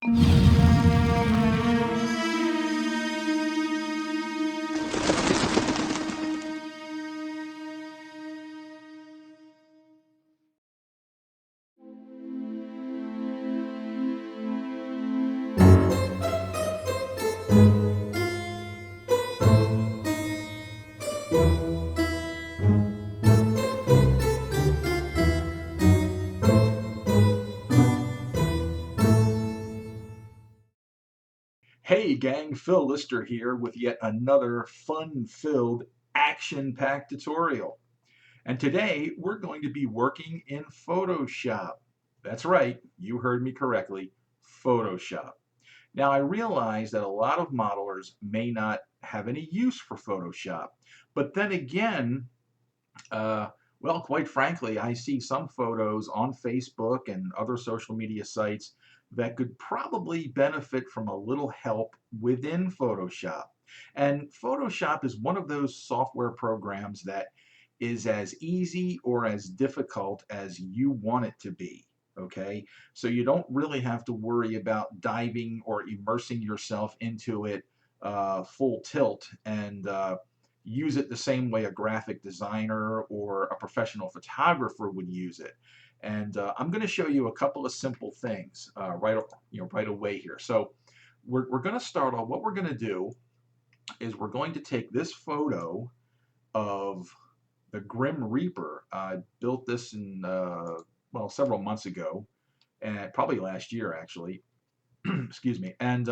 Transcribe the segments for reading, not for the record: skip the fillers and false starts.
Hey gang, Phil Lister here with yet another fun-filled, action-packed tutorial. And today we're going to be working in Photoshop. That's right, you heard me correctly, Photoshop. Now I realize that a lot of modelers may not have any use for Photoshop, but then again, uh, well, quite frankly, I see some photos on Facebook and other social media sites that could probably benefit from a little help within Photoshop. And Photoshop is one of those software programs that is as easy or as difficult as you want it to be. Okay, so you don't really have to worry about diving or immersing yourself into it full tilt and use it the same way a graphic designer or a professional photographer would use it. And I'm going to show you a couple of simple things right away here. So we're going to start off. What we're going to do is we're going to take this photo of the Grim Reaper. I built this in well, several months ago, and probably last year actually. Excuse me. And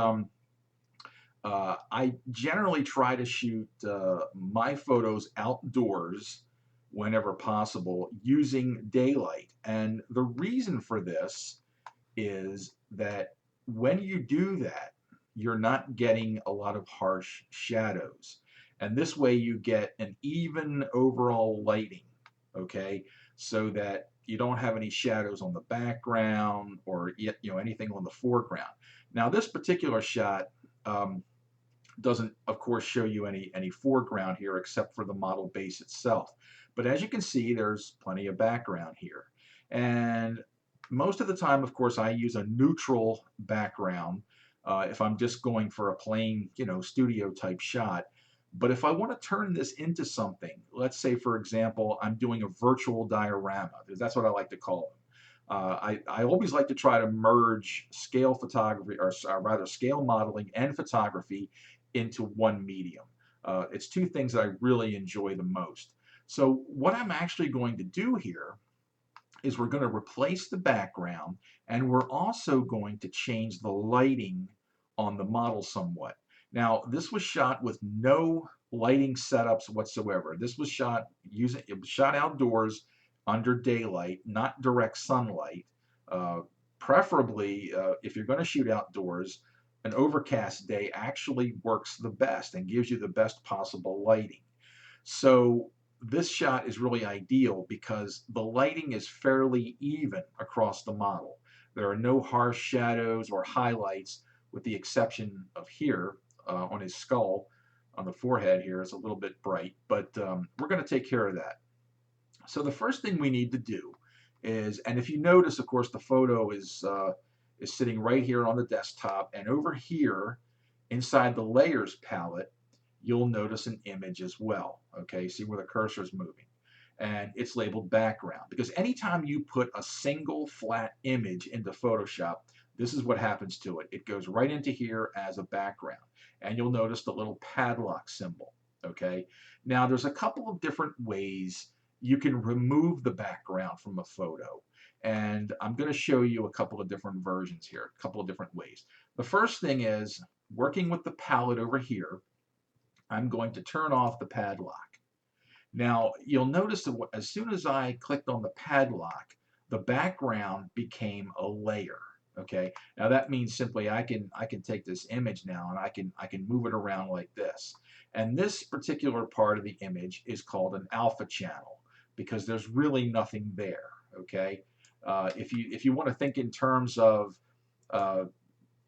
I generally try to shoot my photos outdoors whenever possible using daylight. And the reason for this is that when you do that, you're not getting a lot of harsh shadows. And this way you get an even overall lighting, okay? So that you don't have any shadows on the background or anything on the foreground. Now this particular shot, um, doesn't, of course, show you any foreground here except for the model base itself. But as you can see, there's plenty of background here. And most of the time, of course, I use a neutral background if I'm just going for a plain, studio type shot. But if I want to turn this into something, let's say, for example, I'm doing a virtual diorama. That's what I like to call them. I always like to try to merge scale photography, or rather scale modeling and photography into one medium. It's two things that I really enjoy the most. So what I'm actually going to do here is we're going to replace the background, and we're also going to change the lighting on the model somewhat. Now, this was shot with no lighting setups whatsoever. This was shot it was shot outdoors under daylight, not direct sunlight. Uh, Preferably, if you're going to shoot outdoors, an overcast day actually works the best and gives you the best possible lighting. So this shot is really ideal because the lighting is fairly even across the model. There are no harsh shadows or highlights, with the exception of here on his skull. On the forehead here is a little bit bright, but we're going to take care of that. So the first thing we need to do is, and if you notice, of course, the photo is sitting right here on the desktop, and over here inside the layers palette, you'll notice an image as well. Okay, see where the cursor is moving, and it's labeled background, because anytime you put a single flat image into Photoshop, this is what happens to it. It goes right into here as a background, and you'll notice the little padlock symbol. Okay, now there's a couple of different ways you can remove the background from a photo. And I'm going to show you a couple of different versions here, a couple of different ways. The first thing is working with the palette over here. I'm going to turn off the padlock. Now, you'll notice that as soon as I clicked on the padlock, the background became a layer. Okay. Now that means simply I can take this image now and I can move it around like this. And this particular part of the image is called an alpha channel because there's really nothing there. Okay. If you want to think in terms of uh,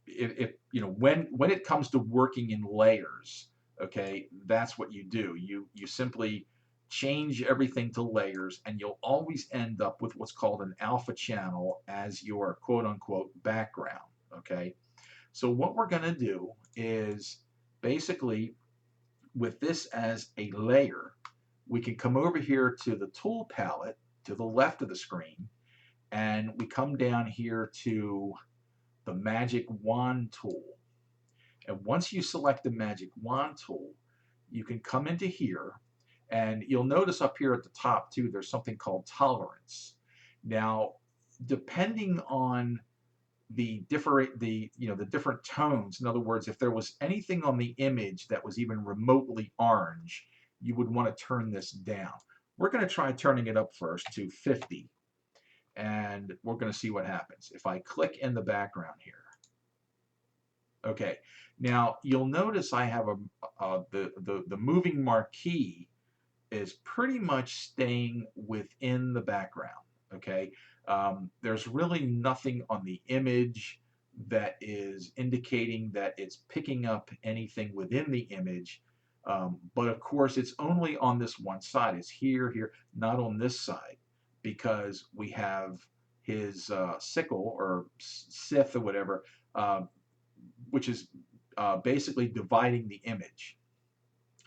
if when it comes to working in layers, okay, that's what you do. You simply change everything to layers, and you'll always end up with what's called an alpha channel as your quote unquote background. Okay. So what we're going to do is basically, with this as a layer, we can come over here to the tool palette to the left of the screen, and we come down here to the magic wand tool. And once you select the magic wand tool, you can come into here, and you'll notice up here at the top too, there's something called tolerance. Now, depending on the different tones, in other words, if there was anything on the image that was even remotely orange, you would want to turn this down. We're going to try turning it up first to 50, and we're going to see what happens. If I click in the background here, okay, now you'll notice I have the moving marquee is pretty much staying within the background. Okay, there's really nothing on the image that is indicating that it's picking up anything within the image. But of course, it's only on this one side. It's here, here, not on this side, because we have his sickle or scythe or whatever, which is basically dividing the image.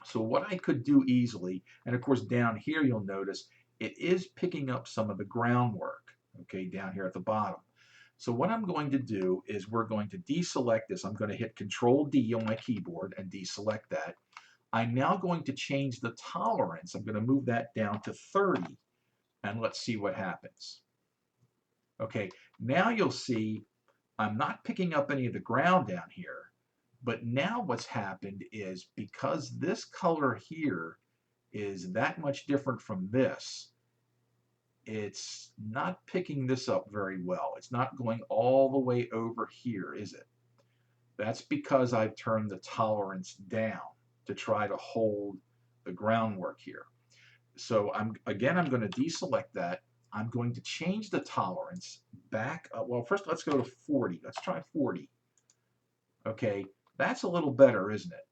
So what I could do easily, and of course down here you'll notice it is picking up some of the groundwork, okay, down here at the bottom. So what I'm going to do is we're going to deselect this. I'm going to hit Control D on my keyboard and deselect that. I'm now going to change the tolerance. I'm going to move that down to 30, and let's see what happens. Okay, now you'll see I'm not picking up any of the ground down here. But now what's happened is, because this color here is that much different from this, it's not picking this up very well. It's not going all the way over here, is it? That's because I've turned the tolerance down to try to hold the groundwork here. So I'm going to deselect that. I'm going to change the tolerance back up. Well, first let's go to 40. Let's try 40. Okay. That's a little better, isn't it?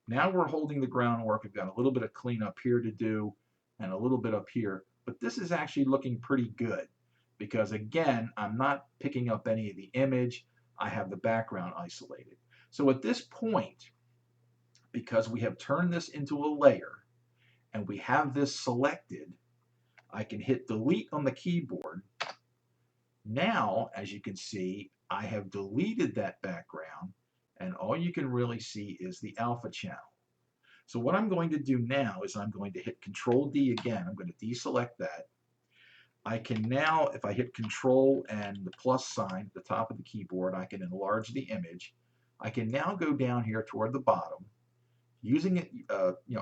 Now we're holding the groundwork. We've got a little bit of cleanup here to do and a little bit up here. But this is actually looking pretty good because, again, I'm not picking up any of the image. I have the background isolated. So at this point, because we have turned this into a layer and we have this selected, I can hit delete on the keyboard. Now, as you can see, I have deleted that background, and all you can really see is the alpha channel. So what I'm going to do now is I'm going to hit Control D again. I'm going to deselect that. I can now, if I hit Control and the plus sign at the top of the keyboard, I can enlarge the image. I can now go down here toward the bottom, using it,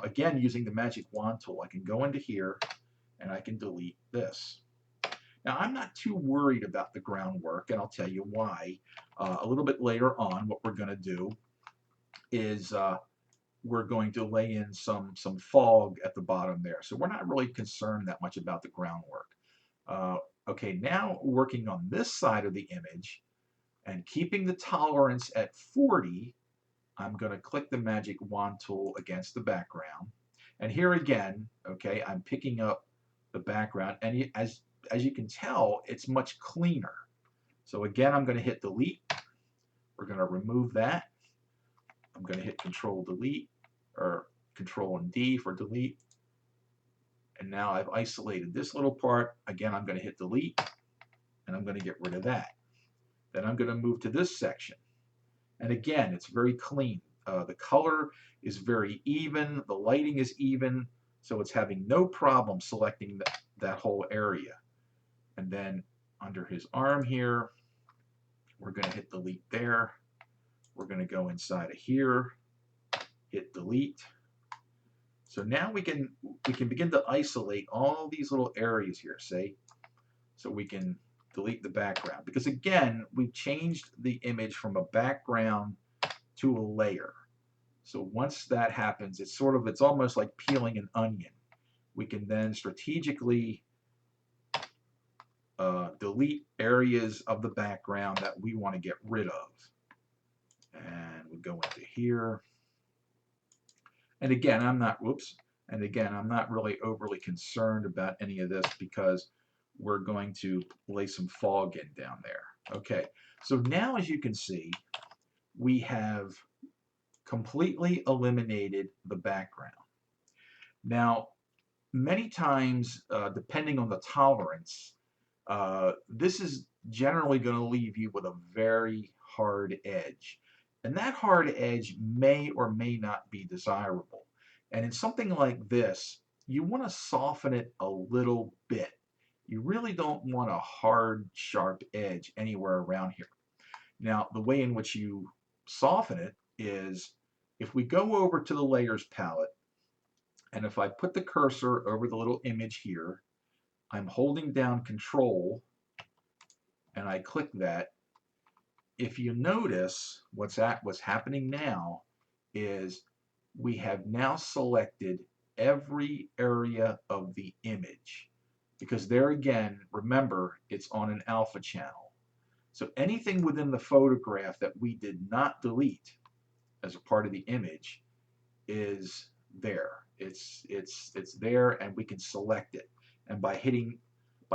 again, using the magic wand tool. I can go into here and I can delete this. Now, I'm not too worried about the groundwork, and I'll tell you why. A little bit later on, what we're going to do is we're going to lay in some fog at the bottom there. So we're not really concerned that much about the groundwork. Okay, now working on this side of the image and keeping the tolerance at 40, I'm going to click the magic wand tool against the background. And here again, okay, I'm picking up the background, and as you can tell, it's much cleaner. So again, I'm going to hit delete. We're going to remove that. I'm going to hit Control Delete, or Control and D for delete. And now I've isolated this little part. Again, I'm going to hit delete, and I'm going to get rid of that. Then I'm going to move to this section. And again, it's very clean. The color is very even. The lighting is even. So it's having no problem selecting that whole area. And then under his arm here, we're going to hit delete there. We're going to go inside of here, hit delete. So now we can begin to isolate all these little areas here, see? So we can delete the background, because again, we've changed the image from a background to a layer. So once that happens, it's almost like peeling an onion. We can then strategically delete areas of the background that we want to get rid of. And we go into here. And again, I'm not really overly concerned about any of this, because we're going to lay some fog in down there. Okay, so now as you can see, we have completely eliminated the background. Now, many times, depending on the tolerance, this is generally going to leave you with a very hard edge. And that hard edge may or may not be desirable. And in something like this, you want to soften it a little bit. You really don't want a hard, sharp edge anywhere around here. Now, the way in which you soften it is if we go over to the layers palette, and if I put the cursor over the little image here, I'm holding down Control, and I click that. If you notice, what's happening now is we have now selected every area of the image, because there again, remember, it's on an alpha channel. So anything within the photograph that we did not delete as a part of the image is there. It's there, and we can select it. And by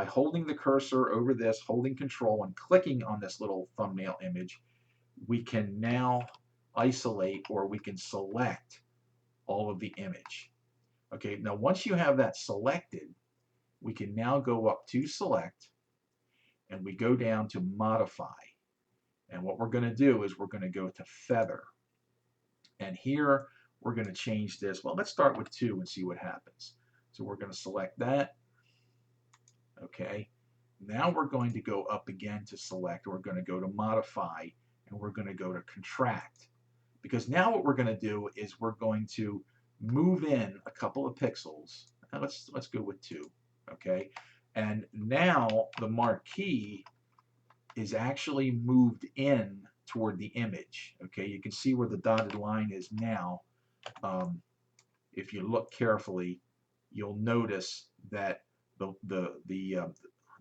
holding the cursor over this, holding Control, and clicking on this little thumbnail image, we can now isolate, or we can select all of the image. Okay, now once you have that selected, we can now go up to Select, and we go down to Modify. And what we're going to do is we're going to go to Feather. And here we're going to change this. Well, let's start with 2 and see what happens. So we're going to select that. Okay. Now we're going to go up again to Select. We're going to go to Modify, and we're going to go to Contract. Because now what we're going to do is we're going to move in a couple of pixels. Now let's go with 2. Okay. And now the marquee is actually moved in toward the image. Okay, you can see where the dotted line is now. If you look carefully, you'll notice that the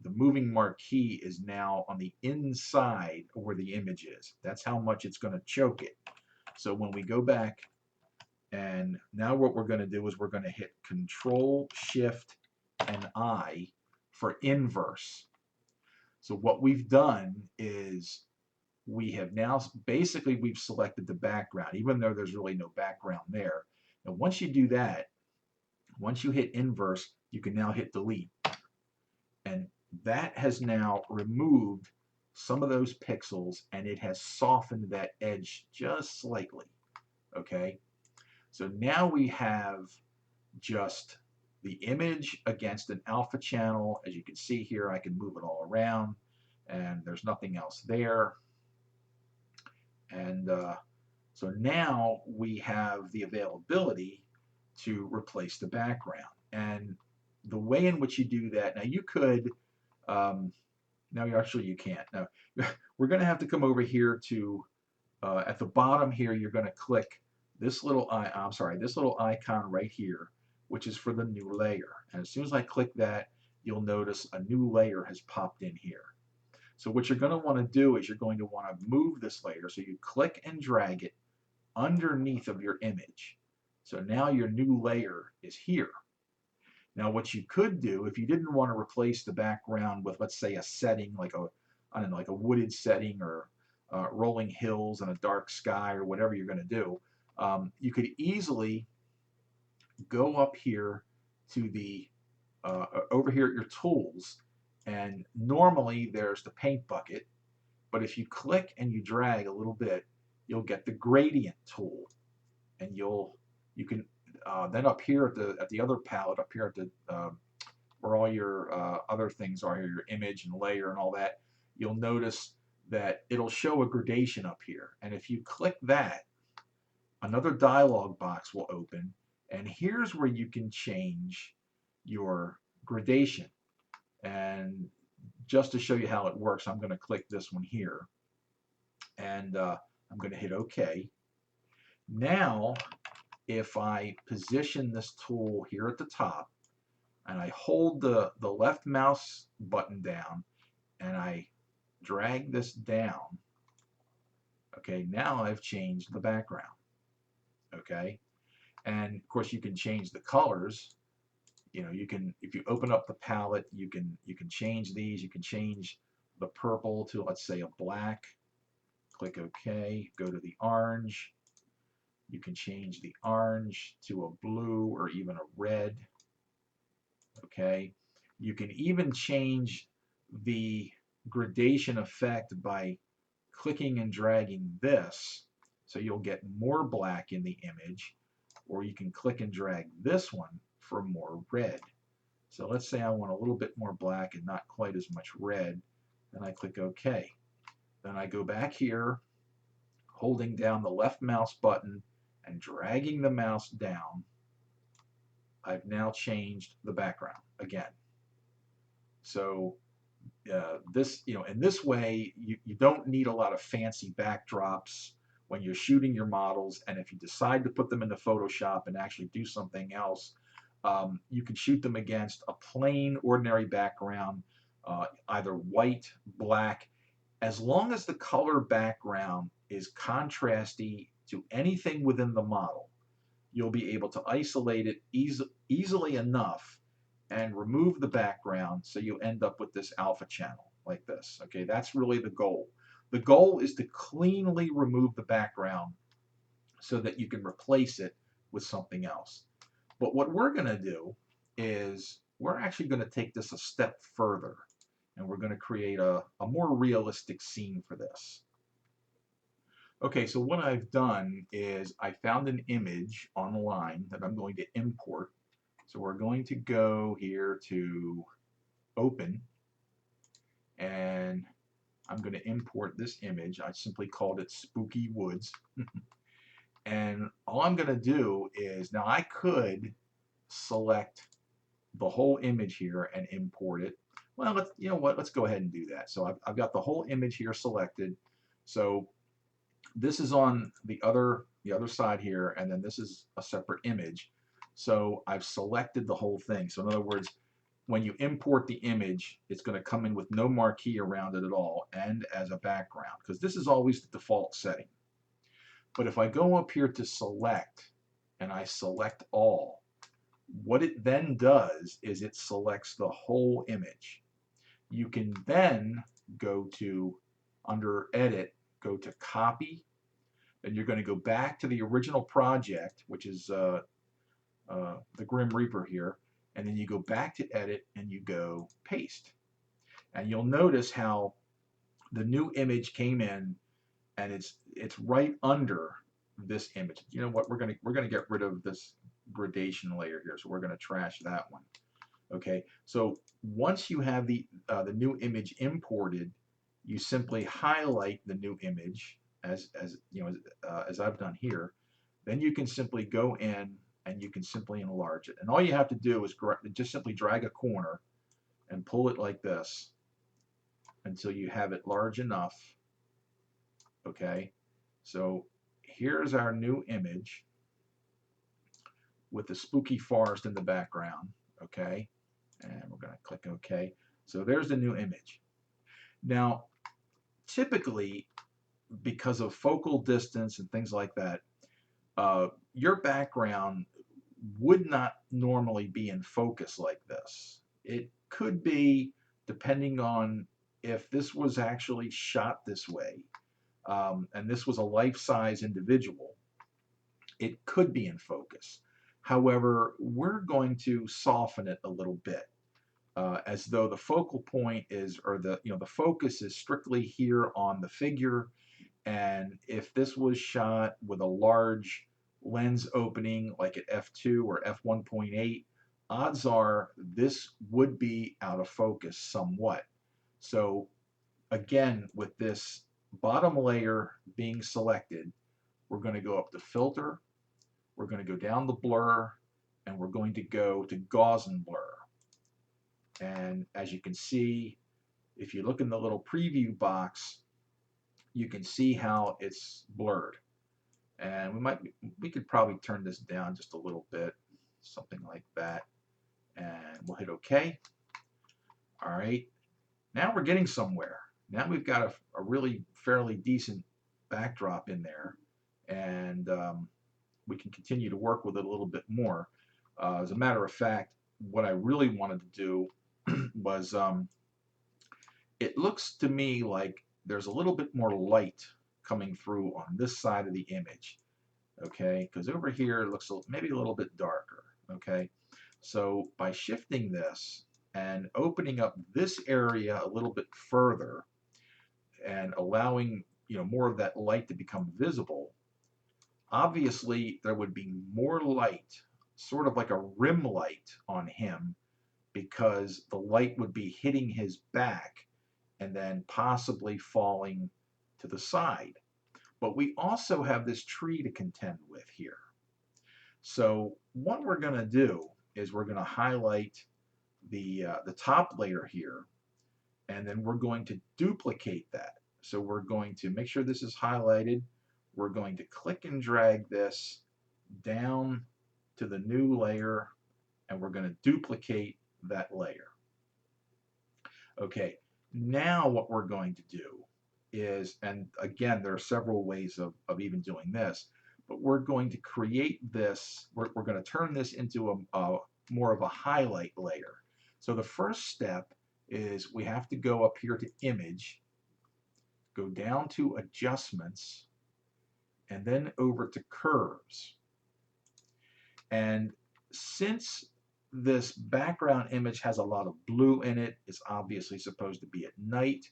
moving marquee is now on the inside of where the image is. That's how much it's going to choke it. So when we go back, and now what we're going to do is we're going to hit Control, Shift, and I for inverse. So what we've done is we have now basically we've selected the background, even though there's really no background there. And once you do that, once you hit inverse, you can now hit delete. And that has now removed some of those pixels, and it has softened that edge just slightly. Okay, so now we have just the image against an alpha channel. As you can see here, I can move it all around, and there's nothing else there. And so now we have the availability to replace the background. And the way in which you do that, now you could, now actually you can't. Now we're going to have to come over here to, at the bottom here, you're going to click this little, this little icon right here, which is for the new layer. And as soon as I click that, you'll notice a new layer has popped in here. So what you're going to want to do is you're going to want to move this layer. So you click and drag it underneath of your image. So now your new layer is here. Now what you could do, if you didn't want to replace the background with, let's say, a setting like a, I don't know, like a wooded setting, or rolling hills and a dark sky, or whatever you're going to do, you could easily go up here to the, over here at your tools, and normally there's the paint bucket, but if you click and you drag a little bit, you'll get the gradient tool, and you can then up here at the other palette up here at the where all your other things are here, your image and layer and all that, you'll notice that it'll show a gradation up here, and if you click that, another dialog box will open, and here's where you can change your gradation. And just to show you how it works, I'm going to click this one here, and I'm going to hit OK. Now, if I position this tool here at the top, and I hold the left mouse button down, and I drag this down, okay, now I've changed the background. Okay, and of course you can change the colors. You know, you can, if you open up the palette, you can change these. You can change the purple to, let's say, a black. click OK, go to the orange. You can change the orange to a blue or even a red. Okay, you can even change the gradation effect by clicking and dragging this, so you'll get more black in the image, or you can click and drag this one for more red. So let's say I want a little bit more black and not quite as much red, then I click OK. Then I go back here, holding down the left mouse button and dragging the mouse down. I've now changed the background again. So this, in this way, you don't need a lot of fancy backdrops when you're shooting your models. And if you decide to put them into Photoshop and actually do something else, you can shoot them against a plain, ordinary background, either white, black, as long as the color background is contrasty to anything within the model. You'll be able to isolate it easily enough and remove the background so you end up with this alpha channel like this. Okay, that's really the goal. The goal is to cleanly remove the background so that you can replace it with something else. But what we're going to do is we're actually going to take this a step further, and we're going to create a more realistic scene for this. Okay, so what I've done is I found an image online that I'm going to import. So we're going to go here to Open, and I'm going to import this image. I simply called it Spooky Woods. And all I'm going to do is, now I could select the whole image here and import it. Well, you know what, let's go ahead and do that. So I've got the whole image here selected. So this is on the other side here, and then this is a separate image. So I've selected the whole thing. So in other words, when you import the image, it's going to come in with no marquee around it at all and as a background, because this is always the default setting. But if I go up here to select and I select all, what it then does is it selects the whole image. You can then go to, under Edit, go to Copy, and you're going to go back to the original project, which is the Grim Reaper here, and then you go back to Edit and you go Paste. And you'll notice how the new image came in, and it's right under this image. You know what? We're gonna get rid of this gradation layer here, so we're gonna trash that one. Okay. So once you have the new image imported, you simply highlight the new image as I've done here. Then you can simply go in and you can simply enlarge it. And all you have to do is just simply drag a corner and pull it like this until you have it large enough. Okay, so here's our new image with the spooky forest in the background. Okay, and we're going to click OK. So there's the new image. Now, typically, because of focal distance and things like that, your background would not normally be in focus like this. It could be, depending on if this was actually shot this way, and this was a life-size individual, it could be in focus. However, we're going to soften it a little bit, as though the focal point is, or the focus is strictly here on the figure. And if this was shot with a large lens opening like at f2 or f1.8, odds are this would be out of focus somewhat. So again, with this bottom layer being selected, we're going to go up to Filter, we're going to go down the Blur, and we're going to go to Gaussian Blur. And as you can see, if you look in the little preview box, you can see how it's blurred. And we could probably turn this down just a little bit, something like that. And we'll hit OK. All right. Now we're getting somewhere. Now we've got a really fairly decent backdrop in there, and we can continue to work with it a little bit more. As a matter of fact, what I really wanted to do was, it looks to me like there's a little bit more light coming through on this side of the image, okay? Because over here it looks maybe a little bit darker, okay? So by shifting this and opening up this area a little bit further and allowing, you know, more of that light to become visible, obviously there would be more light, sort of like a rim light on him, because the light would be hitting his back and then possibly falling to the side. But we also have this tree to contend with here. So what we're going to do is we're going to highlight the top layer here, and then we're going to duplicate that. So we're going to make sure this is highlighted. We're going to click and drag this down to the new layer, and we're going to duplicate that layer. Okay, now what we're going to do is, and again, there are several ways of even doing this, but we're going to create this, we're going to turn this into a more of a highlight layer. So the first step is we have to go up here to Image, go down to Adjustments, and then over to Curves. And since this background image has a lot of blue in it, it's obviously supposed to be at night.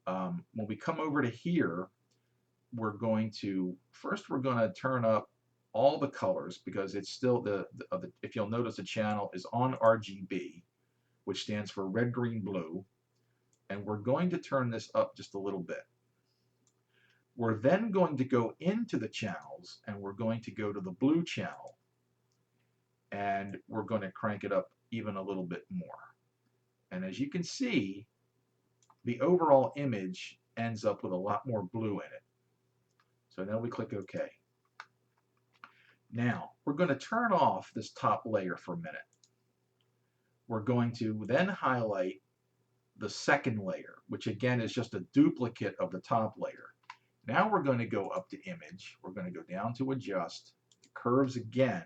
When we come over to here, we're going to, first we're going to turn up all the colors, because it's still if you'll notice, the channel is on RGB, which stands for red, green, blue, and we're going to turn this up just a little bit. We're then going to go into the channels, and we're going to go to the blue channel, and we're going to crank it up even a little bit more. And as you can see, the overall image ends up with a lot more blue in it. So now we click OK. Now we're going to turn off this top layer for a minute. We're going to then highlight the second layer, which again is just a duplicate of the top layer. Now we're going to go up to Image. We're going to go down to Adjust, Curves again.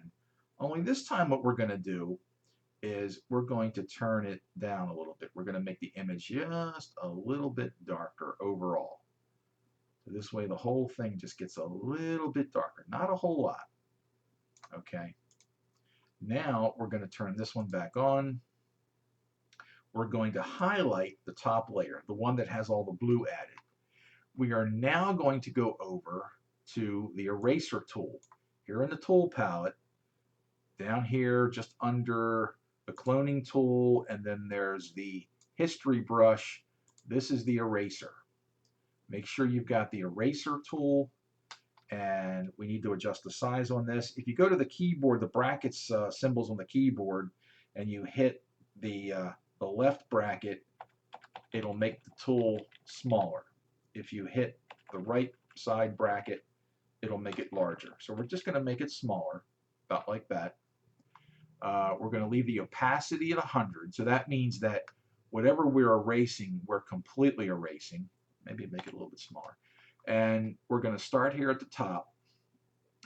Only this time what we're going to do is we're going to turn it down a little bit. We're going to make the image just a little bit darker overall. So this way the whole thing just gets a little bit darker, not a whole lot. Okay. Now we're going to turn this one back on. We're going to highlight the top layer, the one that has all the blue added. We are now going to go over to the eraser tool. Here in the tool palette, down here just under the cloning tool, and then there's the history brush. This is the eraser. Make sure you've got the eraser tool, and we need to adjust the size on this. If you go to the keyboard, the brackets symbols on the keyboard, and you hit the left bracket, it'll make the tool smaller. If you hit the right side bracket, it'll make it larger. So we're just going to make it smaller, about like that. We're going to leave the opacity at 100. So that means that whatever we're erasing, we're completely erasing. Maybe make it a little bit smaller. And we're going to start here at the top.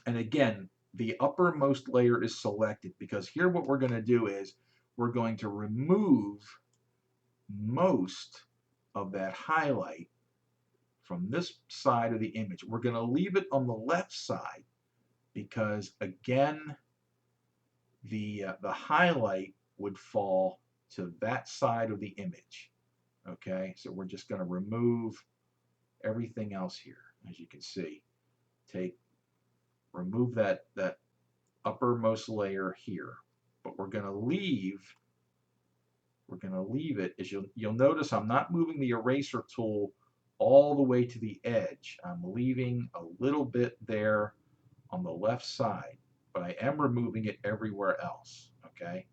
And again, the uppermost layer is selected, because here what we're going to do is we're going to remove most of that highlight from this side of the image. We're going to leave it on the left side because, again, the highlight would fall to that side of the image. Okay, so we're just going to remove everything else here, as you can see. Remove that uppermost layer here, but we're going to leave it. As you'll notice, I'm not moving the eraser tool all the way to the edge. I'm leaving a little bit there on the left side, but I am removing it everywhere else. Okay,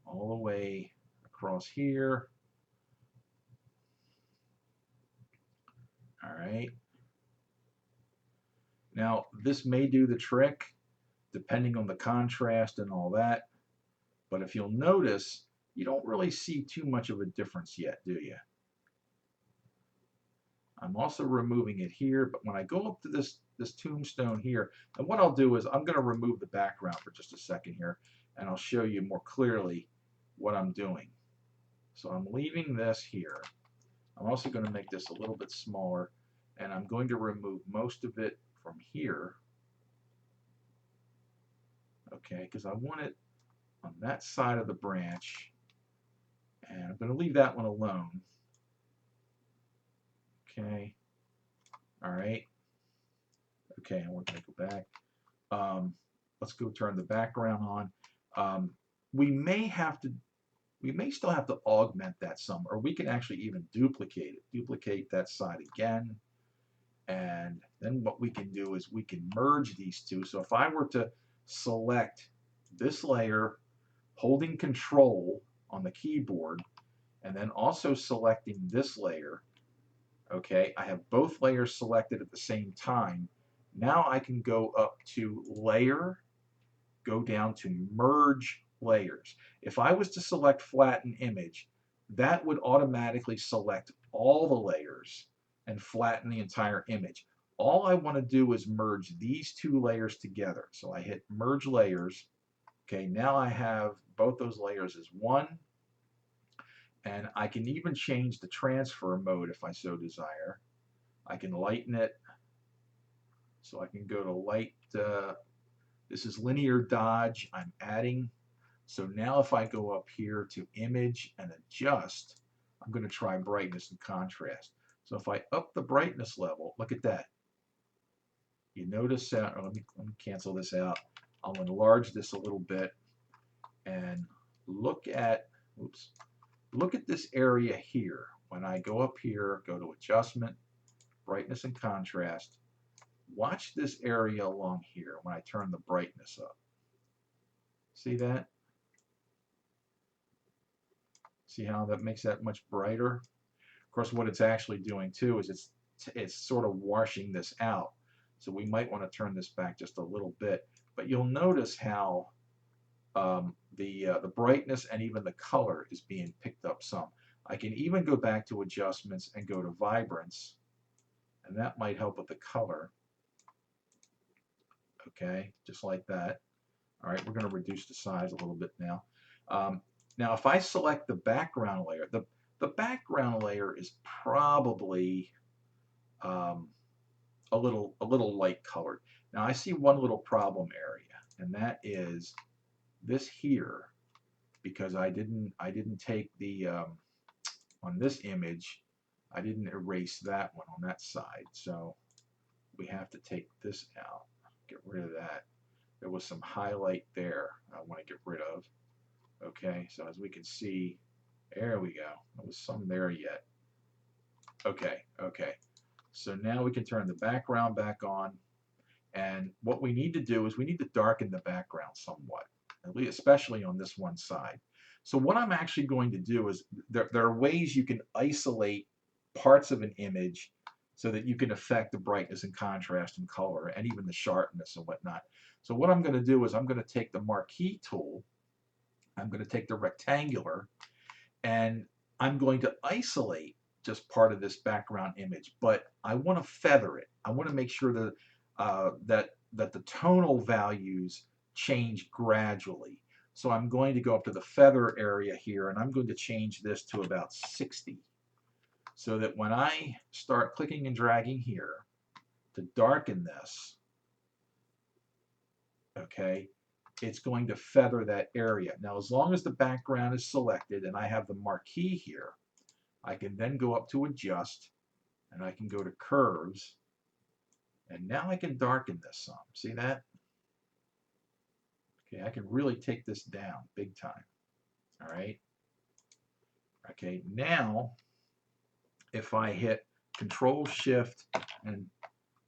all the way across here. All right. Now this may do the trick depending on the contrast and all that, but if you'll notice, you don't really see too much of a difference yet, do you? I'm also removing it here, but when I go up to this tombstone here, and what I'll do is I'm going to remove the background for just a second here, and I'll show you more clearly what I'm doing. So I'm leaving this here. I'm also going to make this a little bit smaller, and I'm going to remove most of it from here, okay, because I want it on that side of the branch, and I'm going to leave that one alone, okay, all right, okay, and we're going to go back. Let's go turn the background on. Um, we may still have to augment that some, or we can actually even duplicate it. Duplicate that side again, and then what we can do is we can merge these two. So if I were to select this layer, holding Control on the keyboard, and then also selecting this layer, okay, I have both layers selected at the same time. Now I can go up to Layer, go down to Merge Layers. If I was to select Flatten Image, that would automatically select all the layers and flatten the entire image. All I want to do is merge these two layers together. So I hit Merge Layers. Okay, now I have both those layers as one, and I can even change the transfer mode if I so desire. I can lighten it, so I can go to light. This is linear dodge. I'm adding. So now if I go up here to image and adjust, I'm going to try brightness and contrast. So if I up the brightness level, look at that. You notice that, let me cancel this out. I'll enlarge this a little bit and look at, oops, look at this area here. When I go up here, go to adjustment, brightness and contrast, watch this area along here when I turn the brightness up. See that? See how that makes that much brighter? Of course, what it's actually doing too is it's sort of washing this out. So we might want to turn this back just a little bit. But you'll notice how the brightness and even the color is being picked up some. I can even go back to adjustments and go to vibrance, and that might help with the color. Okay, just like that. All right, we're going to reduce the size a little bit now. Now, if I select the background layer, the background layer is probably a little light colored. Now, I see one little problem area, and that is this here, because I didn't take the on this image, I didn't erase that one on that side, so we have to take this out, get rid of that. There was some highlight there I want to get rid of. Okay, so as we can see, there we go. There was some there yet. Okay, okay. So now we can turn the background back on. And what we need to do is we need to darken the background somewhat, at least especially on this one side. So what I'm actually going to do is there are ways you can isolate parts of an image so that you can affect the brightness and contrast and color and even the sharpness and whatnot. So what I'm going to do is I'm going to take the marquee tool, I'm going to take the rectangular, and I'm going to isolate just part of this background image, but I want to feather it. I want to make sure that that the tonal values change gradually. So I'm going to go up to the feather area here, and I'm going to change this to about 60, so that when I start clicking and dragging here to darken this, okay, it's going to feather that area. Now, as long as the background is selected and I have the marquee here, I can then go up to adjust, and I can go to curves, and now I can darken this some. See that? Okay, I can really take this down big time. All right. Okay, now if I hit Control Shift and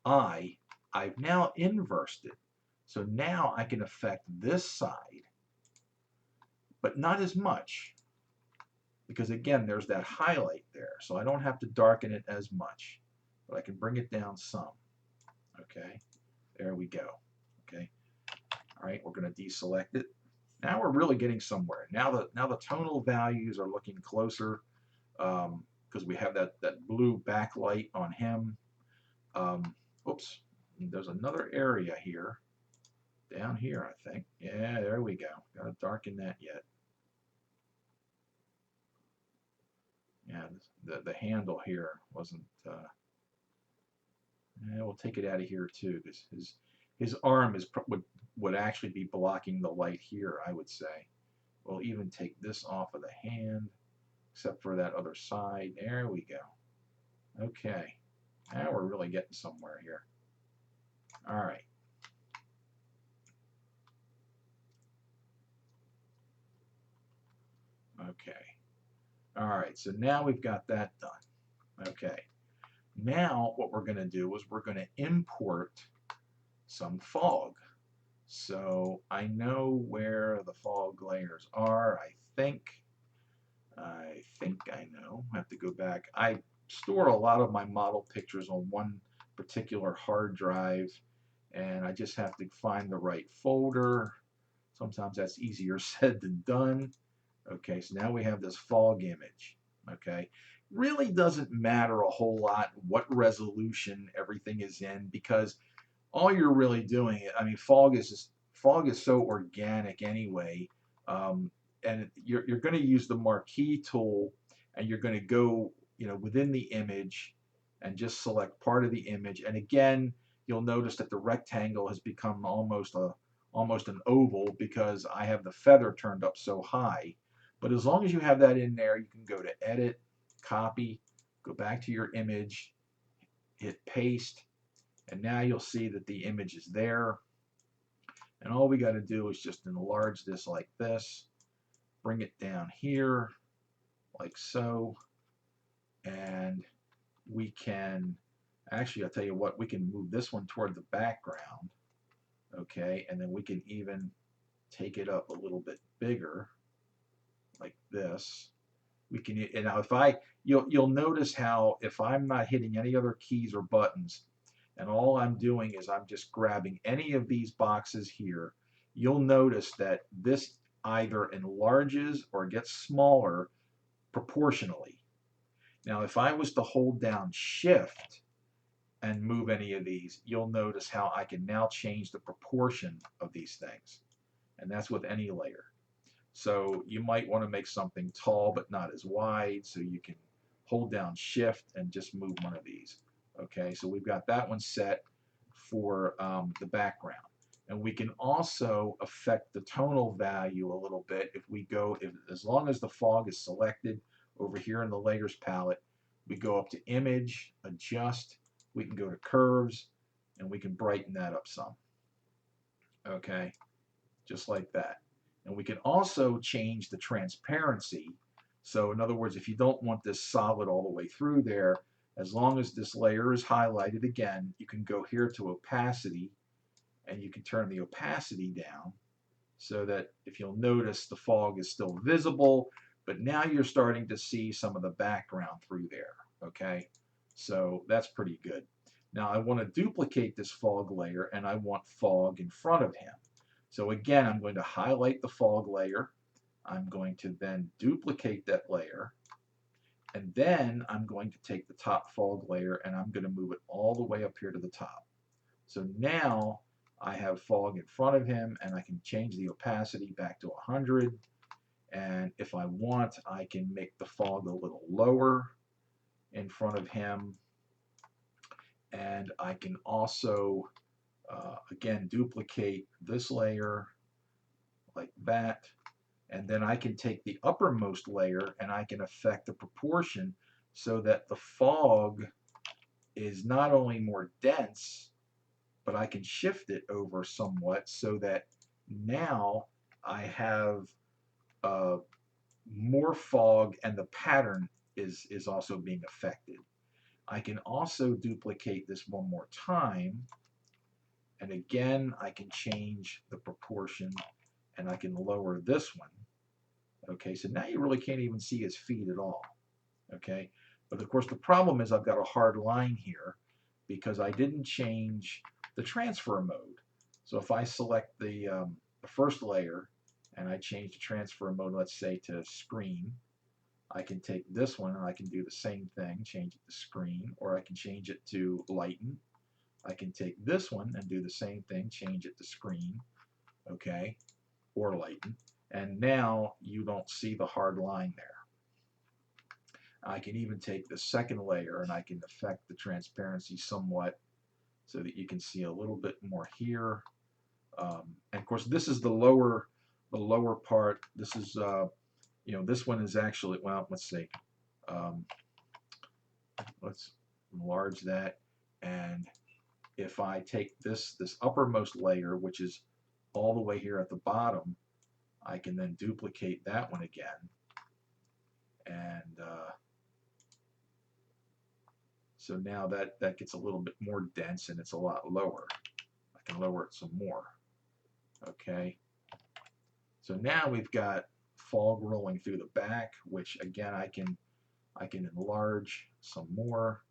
I've now inversed it. So now I can affect this side, but not as much, because again, there's that highlight there. So I don't have to darken it as much, but I can bring it down some. Okay, there we go. Okay, all right, we're going to deselect it. Now we're really getting somewhere. Now the tonal values are looking closer, because we have that blue backlight on him. Oops, there's another area here, down here, I think. Yeah, there we go. Got to darken that yet. Yeah, the handle here wasn't And we'll take it out of here too, because his arm is would actually be blocking the light here, I would say. We'll even take this off of the hand, except for that other side. There we go. Okay. Now we're really getting somewhere here. All right. Okay. All right. So now we've got that done. Okay. Now what we're going to do is we're going to import some fog. So I know where the fog layers are. I think I know. I have to go back. I store a lot of my model pictures on one particular hard drive, and I just have to find the right folder. Sometimes that's easier said than done. Okay, so now we have this fog image. Okay, really doesn't matter a whole lot what resolution everything is in, because all you're really doing, I mean, fog is so organic anyway, and you're going to use the marquee tool, and you're going to go, within the image, and just select part of the image. And again, you'll notice that the rectangle has become almost an oval because I have the feather turned up so high. But as long as you have that in there, you can go to Edit, Copy, go back to your image, hit Paste, and now you'll see that the image is there. And all we got to do is just enlarge this like this, bring it down here like so, and we can, actually, I'll tell you what, we can move this one toward the background, okay, and then we can even take it up a little bit bigger like this. We can, and now you'll notice how if I'm not hitting any other keys or buttons, and all I'm doing is I'm just grabbing any of these boxes here, you'll notice that this either enlarges or gets smaller proportionally. Now, if I was to hold down Shift and move any of these, you'll notice how I can now change the proportion of these things. And that's with any layer. So you might want to make something tall but not as wide, so you can hold down Shift and just move one of these. Okay, so we've got that one set for the background. And we can also affect the tonal value a little bit if we go, as long as the fog is selected over here in the layers palette, we go up to Image, Adjust, we can go to Curves, and we can brighten that up some. Okay, just like that. And we can also change the transparency. So in other words, if you don't want this solid all the way through there, as long as this layer is highlighted again, you can go here to opacity, and you can turn the opacity down so that if you'll notice, the fog is still visible, but now you're starting to see some of the background through there. Okay, so that's pretty good. Now I want to duplicate this fog layer, and I want fog in front of him. So again, I'm going to highlight the fog layer. I'm going to then duplicate that layer, and then I'm going to take the top fog layer and I'm going to move it all the way up here to the top. So now I have fog in front of him, and I can change the opacity back to 100. And if I want, I can make the fog a little lower in front of him. And I can also, again, duplicate this layer like that. And then I can take the uppermost layer and I can affect the proportion so that the fog is not only more dense, but I can shift it over somewhat so that now I have more fog, and the pattern is also being affected. I can also duplicate this one more time, and again I can change the proportion, and I can lower this one. Okay, so now you really can't even see his feet at all. Okay, but of course the problem is I've got a hard line here because I didn't change the transfer mode. So if I select the first layer and I change the transfer mode, let's say to screen, I can take this one and I can do the same thing, change it to screen, or I can change it to lighten. I can take this one and do the same thing, change it to screen, okay, or lighten. And now you don't see the hard line there. I can even take the second layer and I can affect the transparency somewhat so that you can see a little bit more here. And of course, this is the lower part. This is you know, this one is actually, well, let's see. Um, let's enlarge that, and if I take this uppermost layer, which is all the way here at the bottom, I can then duplicate that one again, and so now that gets a little bit more dense and it's a lot lower. I can lower it some more. Okay, so now we've got fog rolling through the back, which again I can enlarge some more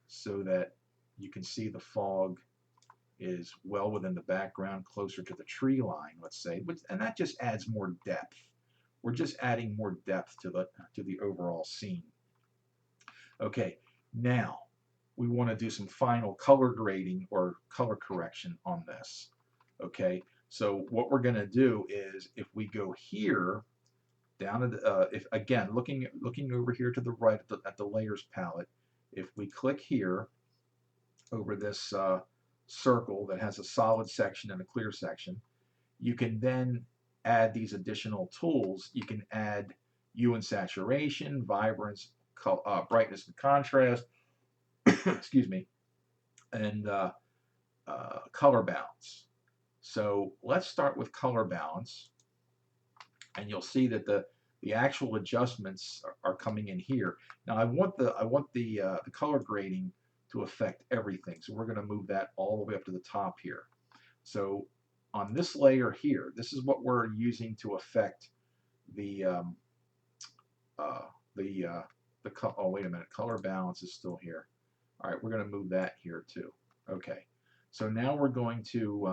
so that you can see the fog is well within the background, closer to the tree line, let's say, and that just adds more depth. We're just adding more depth to the overall scene. Okay, now we want to do some final color grading or color correction on this. Okay, so what we're going to do is, if we go here down at the, if again looking over here to the right at the layers palette, if we click here over this circle that has a solid section and a clear section, you can then add these additional tools. You can add hue and saturation, vibrance, brightness and contrast, excuse me, and color balance. So let's start with color balance, and you'll see that the actual adjustments are coming in here. Now I want the color grading to affect everything, so we're going to move that all the way up to the top here. So on this layer here, this is what we're using to affect the oh, wait a minute, color balance is still here. All right, we're going to move that here too. Okay, so now we're going to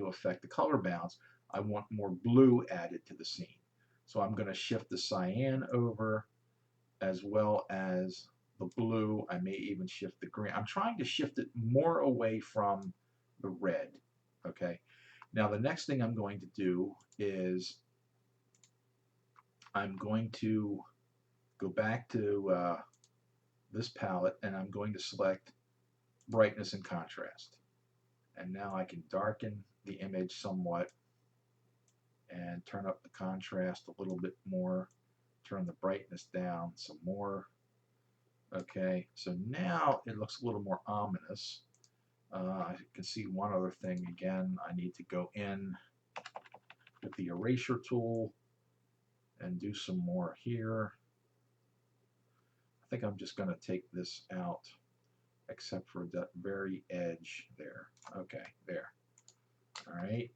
affect the color balance. I want more blue added to the scene, so I'm going to shift the cyan over, as well as the blue. I may even shift the green. I'm trying to shift it more away from the red. Okay, now the next thing I'm going to do is I'm going to go back to this palette, and I'm going to select brightness and contrast. And now I can darken the image somewhat and turn up the contrast a little bit more, turn the brightness down some more. Okay, so now it looks a little more ominous. I can see one other thing again. I need to go in with the eraser tool and do some more here. I think I'm just going to take this out, except for that very edge there. Okay, there. All right.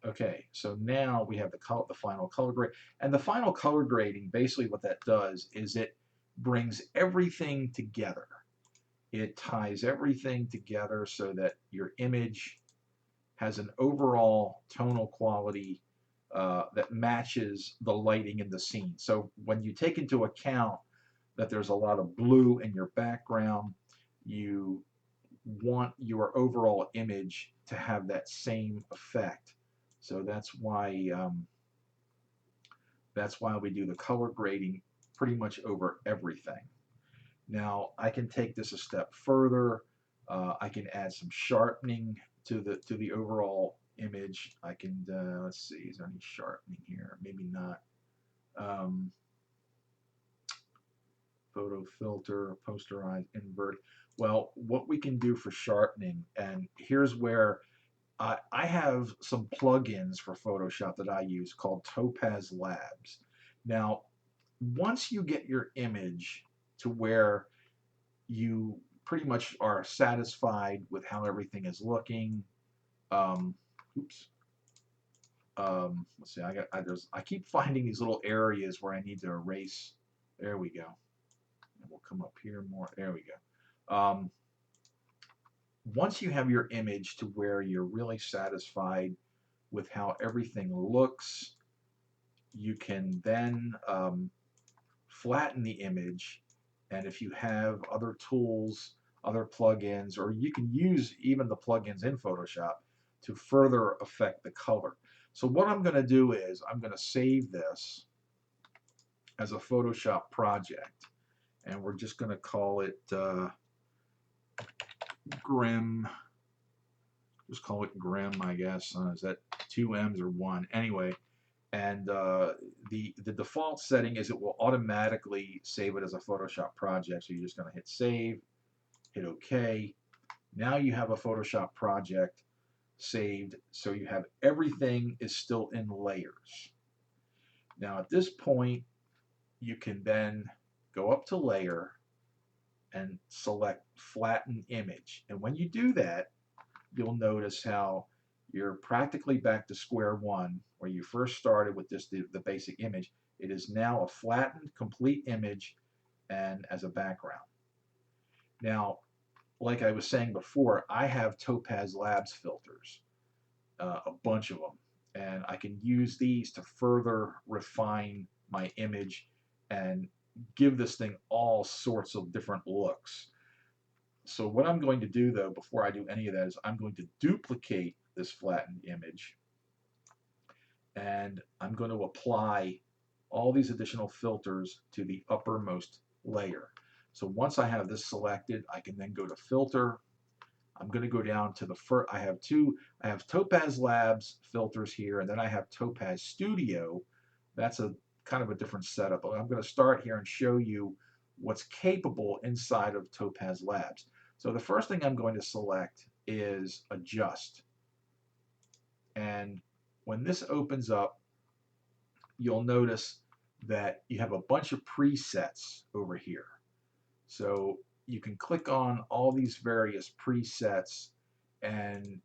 Okay, so now we have the final color grade. And the final color grading, basically what that does is it brings everything together. It ties everything together so that your image has an overall tonal quality that matches the lighting in the scene. So when you take into account that there's a lot of blue in your background, you want your overall image to have that same effect. So that's why we do the color grading pretty much over everything. Now I can take this a step further. I can add some sharpening to the overall image. I can let's see, is there any sharpening here? Maybe not. Photo filter, posterize, invert. Well, what we can do for sharpening, and here's where I have some plugins for Photoshop that I use called Topaz Labs. Now, once you get your image to where you pretty much are satisfied with how everything is looking, oops. Let's see. I keep finding these little areas where I need to erase. There we go. And we'll come up here more. There we go. Once you have your image to where you're really satisfied with how everything looks, you can then flatten the image. And if you have other tools, other plugins, or you can use even the plugins in Photoshop to further affect the color. So what I'm going to do is I'm going to save this as a Photoshop project. and we're just going to call it Grim. Just call it Grim, I guess. Is that two M's or one? Anyway, and the default setting is it will automatically save it as a Photoshop project. So you're just going to hit save, hit OK. Now you have a Photoshop project saved, so you have everything is still in layers. Now at this point, you can then go up to layer and select flatten image. And when you do that, you'll notice how you're practically back to square one where you first started with this the basic image. It is now a flattened complete image and as a background. Now, like I was saying before, I have Topaz Labs filters, a bunch of them, and I can use these to further refine my image and give this thing all sorts of different looks. So what I'm going to do though, before I do any of that, is I'm going to duplicate this flattened image, and I'm going to apply all these additional filters to the uppermost layer. So once I have this selected, I can then go to filter. I'm going to go down to the first. I have Topaz Labs filters here, and then I have Topaz Studio. That's a kind of a different setup. But I'm going to start here and show you what's capable inside of Topaz Labs. So the first thing I'm going to select is Adjust. And when this opens up, you'll notice that you have a bunch of presets over here. So you can click on all these various presets and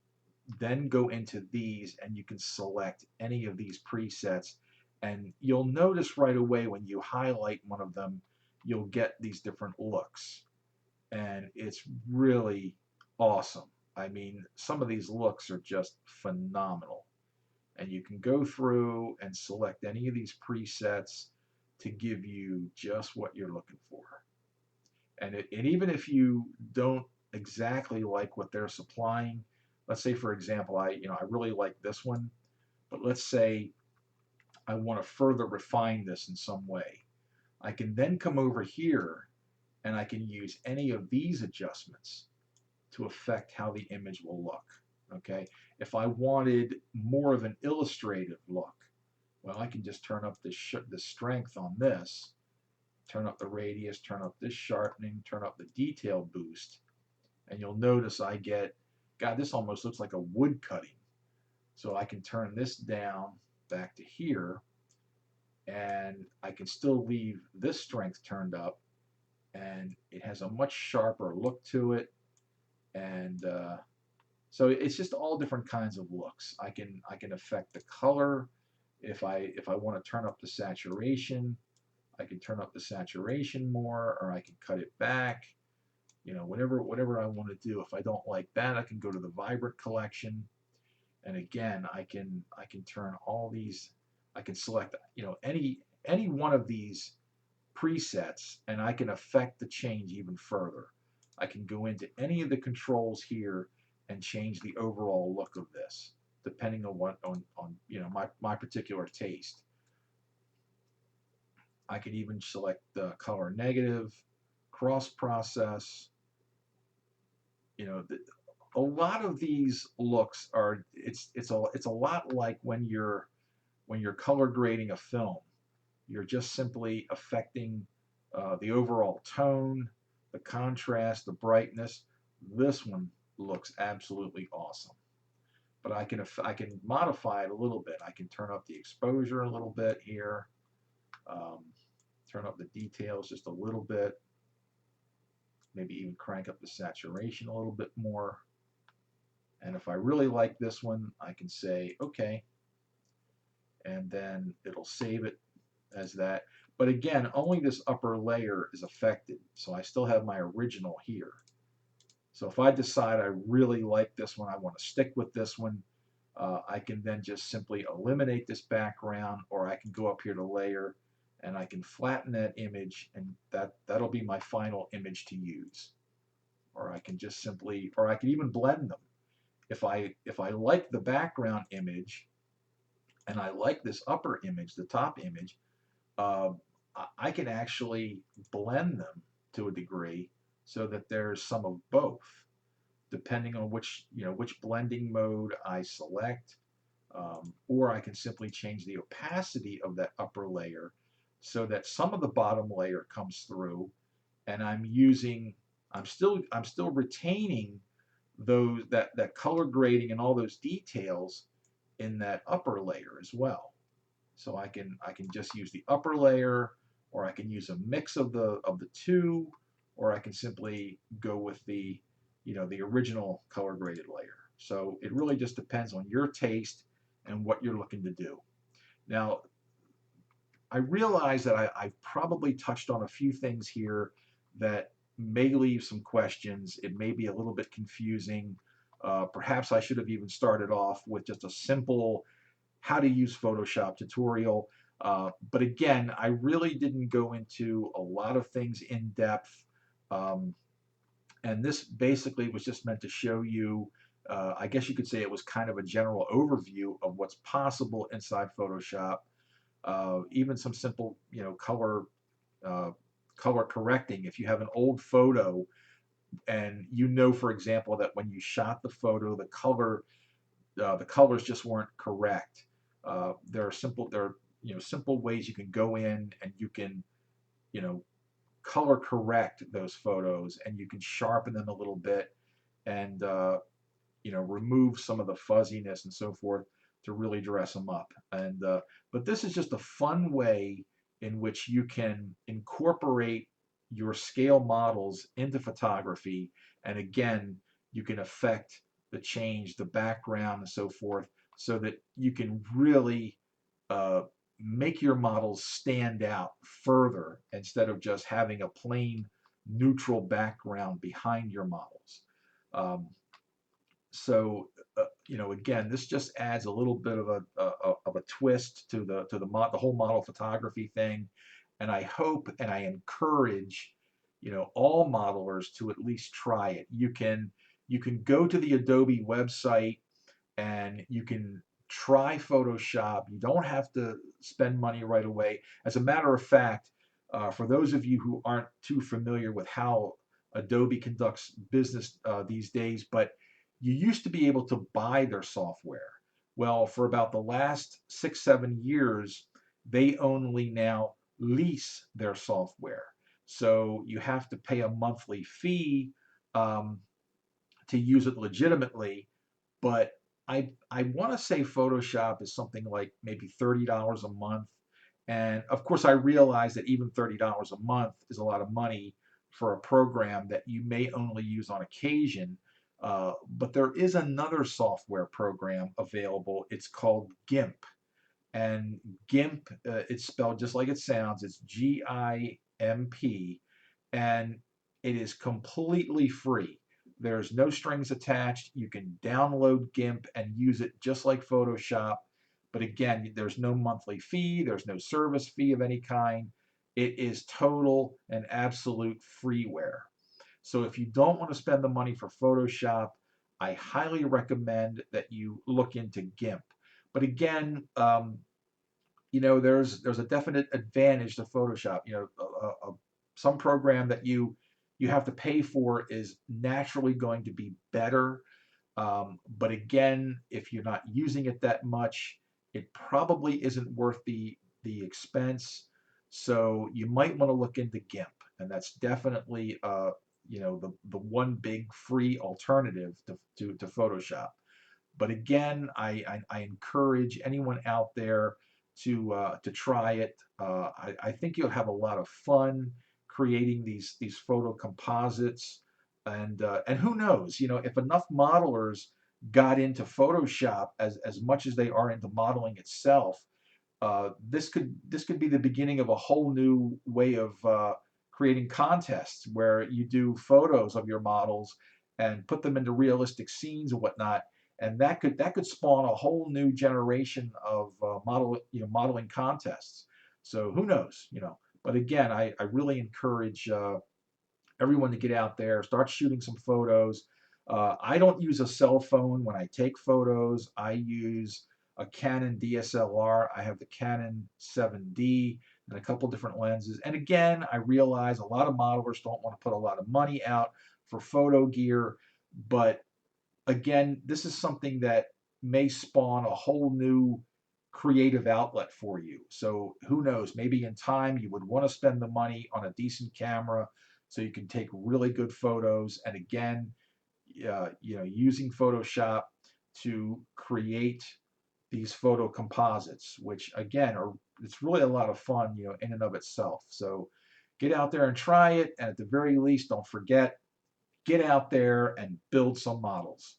then go into these, and you can select any of these presets, and you'll notice right away when you highlight one of them, you'll get these different looks, and it's really awesome. I mean, some of these looks are just phenomenal, and you can go through and select any of these presets to give you just what you're looking for. And even if you don't exactly like what they're supplying, let's say for example, I really like this one, but let's say I want to further refine this in some way. I can then come over here and I can use any of these adjustments to affect how the image will look. Okay, if I wanted more of an illustrative look, well, I can just turn up the strength on this, turn up the radius, turn up this sharpening, turn up the detail boost, and you'll notice I get, God, this almost looks like a wood cutting. So I can turn this down back to here, and I can still leave this strength turned up, and it has a much sharper look to it. And so it's just all different kinds of looks. I can affect the color. If I want to turn up the saturation, I can turn up the saturation more, or I can cut it back. Whatever I want to do. If I don't like that, I can go to the vibrant collection, and again, I can turn all these. I can select any one of these presets, and I can affect the change even further. I can go into any of the controls here and change the overall look of this, depending on my particular taste. I can even select the color negative, cross process. A lot of these looks are it's a lot like when you're color grading a film. You're just simply affecting the overall tone, the contrast, the brightness. This one looks absolutely awesome. But I can modify it a little bit. I can turn up the exposure a little bit here, turn up the details just a little bit, maybe even crank up the saturation a little bit more. And if I really like this one, I can say OK, and then it'll save it as that. But again, only this upper layer is affected, so I still have my original here. So if I decide I really like this one, I want to stick with this one, I can then just simply eliminate this background, or I can go up here to layer and I can flatten that image, and that'll be my final image to use. Or I can just simply, or I can even blend them. If I like the background image and I like this upper image, the top image, I can actually blend them to a degree, so that there's some of both, depending on which blending mode I select. Or I can simply change the opacity of that upper layer so that some of the bottom layer comes through, and I'm still retaining that color grading and all those details in that upper layer as well. So I can just use the upper layer, or I can use a mix of the two, or I can simply go with the original color graded layer. So it really just depends on your taste and what you're looking to do. Now, I realize that I've probably touched on a few things here that may leave some questions. It may be a little bit confusing. Perhaps I should have even started off with just a simple how to use Photoshop tutorial. But again, I really didn't go into a lot of things in depth. Um, and this basically was just meant to show you, I guess you could say it was kind of a general overview of what's possible inside Photoshop. Even some simple, uh, color correcting. If you have an old photo and for example, that when you shot the photo, the colors just weren't correct. There are simple ways you can go in and you can, you know, color correct those photos, and you can sharpen them a little bit, and remove some of the fuzziness and so forth to really dress them up. And but this is just a fun way in which you can incorporate your scale models into photography, and again, you can affect the change, the background, and so forth, so that you can really uh, make your models stand out further instead of just having a plain neutral background behind your models. Um, again, this just adds a little bit of a twist to the whole model photography thing, and I hope and I encourage all modelers to at least try it. You can go to the Adobe website and you can try Photoshop. You don't have to spend money right away. As a matter of fact, for those of you who aren't too familiar with how Adobe conducts business these days, but you used to be able to buy their software. Well, for about the last 6, 7 years, they only now lease their software. So you have to pay a monthly fee um, to use it legitimately, but I want to say Photoshop is something like maybe $30 a month. And of course, I realize that even $30 a month is a lot of money for a program that you may only use on occasion. But there is another software program available. It's called GIMP. And GIMP, it's spelled just like it sounds. It's GIMP, and it is completely free. There's no strings attached. You can download GIMP and use it just like Photoshop. But again, there's no monthly fee, there's no service fee of any kind. It is total and absolute freeware. So if you don't want to spend the money for Photoshop, I highly recommend that you look into GIMP. But again, there's a definite advantage to Photoshop. Some program that you have to pay for is naturally going to be better. But again, if you're not using it that much, it probably isn't worth the expense. So you might want to look into GIMP, and that's definitely the one big free alternative to Photoshop. But again, I encourage anyone out there to try it. I think you'll have a lot of fun creating these photo composites, and who knows, if enough modelers got into Photoshop as much as they are into modeling itself, this could be the beginning of a whole new way of creating contests where you do photos of your models and put them into realistic scenes and whatnot, and that could spawn a whole new generation of modeling contests. So who knows, But again, I really encourage everyone to get out there, start shooting some photos. I don't use a cell phone when I take photos. I use a Canon DSLR. I have the Canon 7D. and a couple different lenses. And again, I realize a lot of modelers don't want to put a lot of money out for photo gear, but again, this is something that may spawn a whole new creative outlet for you. So who knows, maybe in time you would want to spend the money on a decent camera so you can take really good photos. And again, using Photoshop to create these photo composites, which again are it's really a lot of fun, in and of itself. So get out there and try it, and at the very least, don't forget, get out there and build some models.